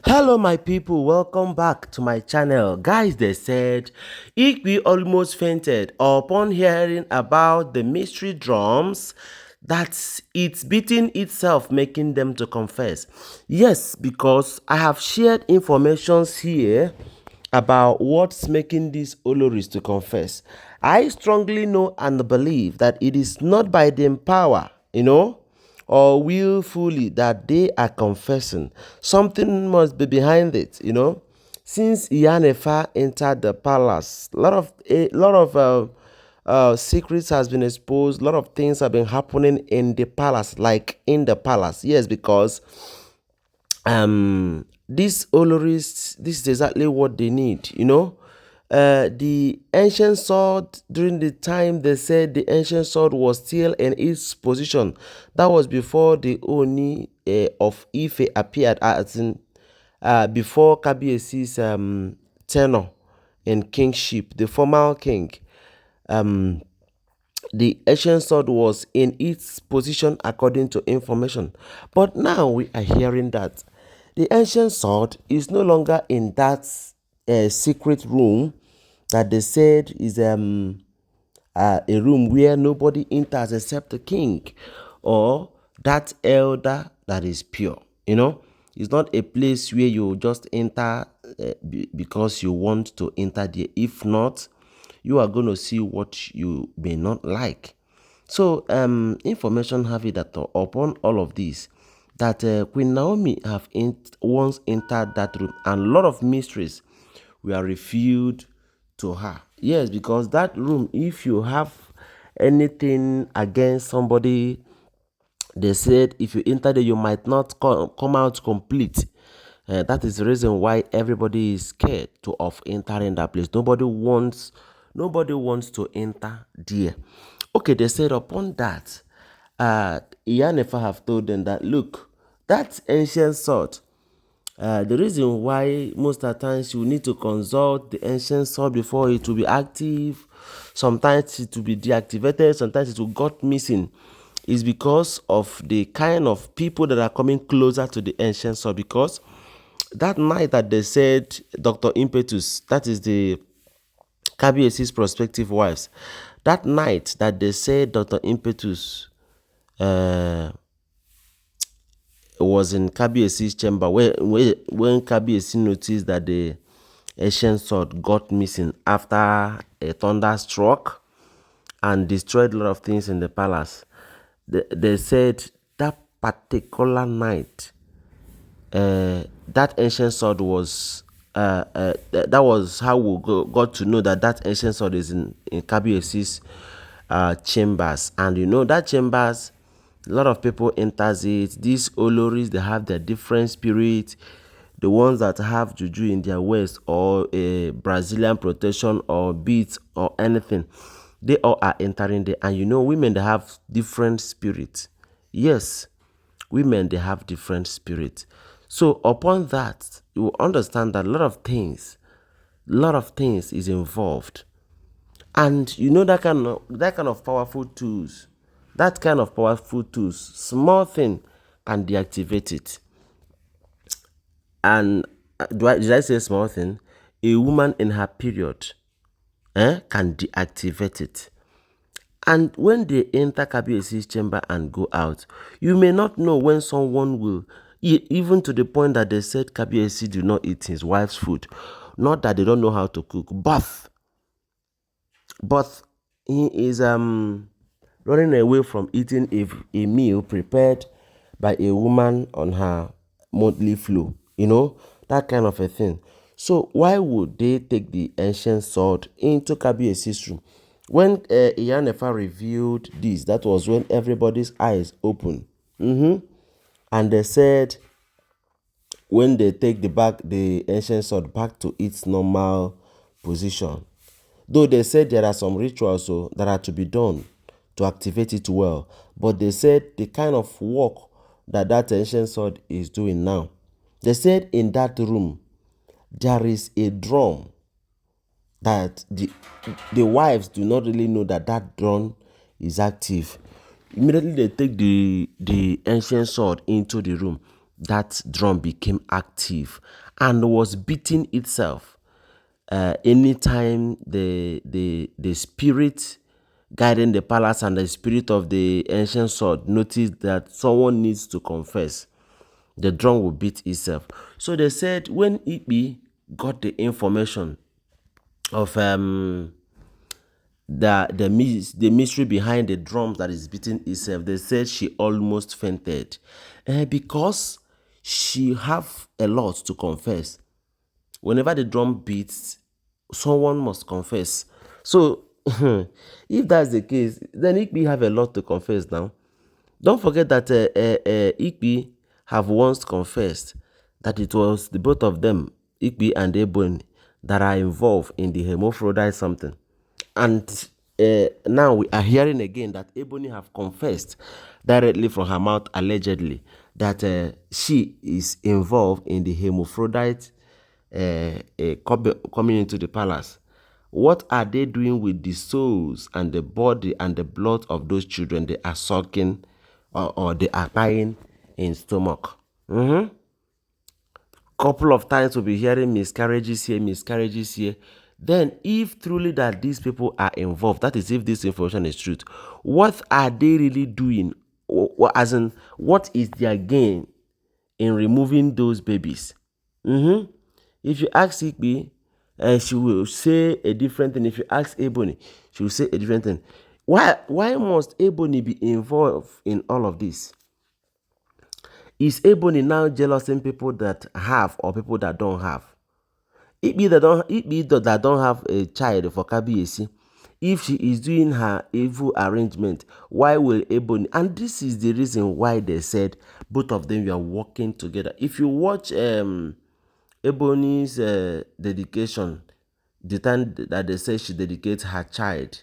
Hello my people, welcome back to my channel. Guys, they said Igbi almost fainted upon hearing about the mystery drums that it's beating itself, making them to confess. Yes, because I have shared informations here about what's making these Olories to confess. I strongly know and believe that it is not by them power, or willfully that they are confessing. Something must be behind it. Since Iyanefa entered the palace, a lot of secrets has been exposed. A lot of things have been happening in the palace, like in the palace. Yes, because these Olories, this is exactly what they need. The ancient sword, during the time they said the ancient sword was still in its position, that was before the Ooni of Ife appeared, as in before Kabiesi's tenure in kingship, the formal king. um the ancient sword was in its position according to information. But now we are hearing that the ancient sword is no longer in that secret room that they said is a room where nobody enters except the king or that elder that is pure. It's not a place where you just enter because you want to enter there. If not, you are going to see what you may not like. So information have it that upon all of this, that Queen Naomi have once entered that room, and a lot of mysteries were revealed to her. Yes, because that room, if you have anything against somebody, they said if you enter there, you might not come out complete. That is the reason why everybody is scared of entering that place. Nobody wants to enter there. Okay, they said upon that, Iyanefa have told them that, look, that ancient sword, the reason why most of the times you need to consult the ancient sword before it will be active, sometimes it will be deactivated, sometimes it will got missing, is because of the kind of people that are coming closer to the ancient sword. Because that night that they said Dr. Impetus, that is the Kabiesi's prospective wives, that night that they said Dr. Impetus was in Kabiesi's chamber, when Kabiesi noticed that the ancient sword got missing after a thunder struck and destroyed a lot of things in the palace. They said that particular night, that ancient sword was that was how we got to know that that ancient sword is in Kabiesi's chambers. And that chambers, a lot of people enters it. These Olories, they have their different spirits. The ones that have juju in their waist, or a Brazilian protection, or beads, or anything, they all are entering there. And women, they have different spirits. Yes, women, they have different spirits. So upon that, you will understand that a lot of things is involved. And that kind of powerful tools, small thing can deactivate it. And did I say small thing? A woman in her period can deactivate it. And when they enter Kabiesi's chamber and go out, you may not know when someone will, even to the point that they said Kabiesi do not eat his wife's food. Not that they don't know how to cook, but he is running away from eating a meal prepared by a woman on her monthly flow. That kind of a thing. So why would they take the ancient sword into Kabiesi's room? When Iyanefa revealed this, that was when everybody's eyes opened. And they said, when they take the ancient sword back to its normal position, though they said there are some rituals that are to be done to activate it well, but they said the kind of work that ancient sword is doing now, they said in that room there is a drum that the wives do not really know that drum is active. Immediately they take the ancient sword into the room. that drum became active and was beating itself anytime the spirit guiding the palace and the spirit of the ancient sword noticed that someone needs to confess, the drum will beat itself. So they said when Igbi got the information of the mystery behind the drums that is beating itself, they said she almost fainted because she have a lot to confess. Whenever the drum beats, someone must confess. So if that's the case, then Igbi have a lot to confess now. Don't forget that Igbi have once confessed that it was the both of them, Igbi and Ebony, that are involved in the hermaphrodite something. And now we are hearing again that Ebony have confessed directly from her mouth, allegedly, that she is involved in the hermaphrodite coming into the palace. What are they doing with the souls and the body and the blood of those children they are sucking or they are buying in stomach? Couple of times we'll be hearing miscarriages here. Then if truly that these people are involved, that is if this information is truth, what are they really doing? As in, what is their gain in removing those babies? If you ask Igbi, she will say a different thing. If you ask Ebony, she will say a different thing. Why must Ebony be involved in all of this? Is Ebony now jealousing people that have or people that don't have? Igbi that don't have a child for Kabiyesi, if she is doing her evil arrangement, why will Ebony? And this is the reason why they said both of them were working together. If you watch Ebony's dedication, the time that they say she dedicates her child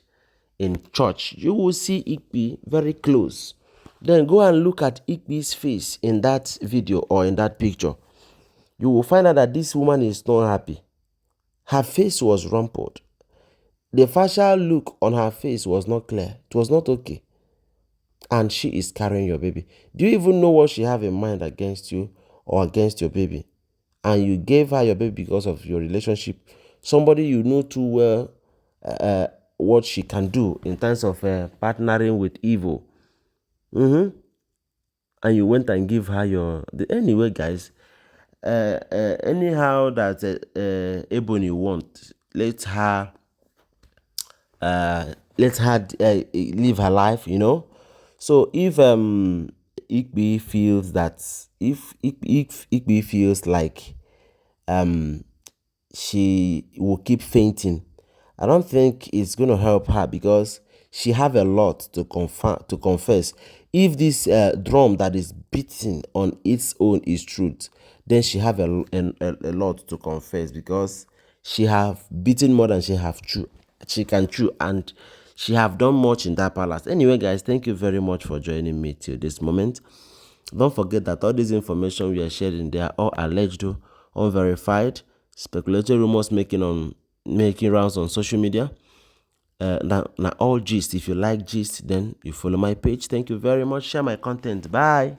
in church, you will see Igbi very close. Then go and look at Igbi's face in that video or in that picture. You will find out that this woman is not happy. Her face was rumpled. The facial look on her face was not clear. It was not okay. And she is carrying your baby. Do you even know what she have in mind against you or against your baby? And you gave her your baby because of your relationship. Somebody you know too well what she can do in terms of partnering with evil. And you went and give her your... Anyway, guys, anyhow that Ebony wants, let her live her life, you know. So if Igbi feels that, if Igbi feels like she will keep fainting, I don't think it's going to help her because she have a lot to confess. If this drum that is beating on its own is truth, then she have a lot to confess because she have beaten more than she can chew, and she have done much in that palace. Anyway, guys, thank you very much for joining me till this moment. Don't forget that all this information we are sharing, they are all alleged, unverified, speculative rumors making rounds on social media. Now all gist. If you like gist, then you follow my page. Thank you very much. Share my content. Bye.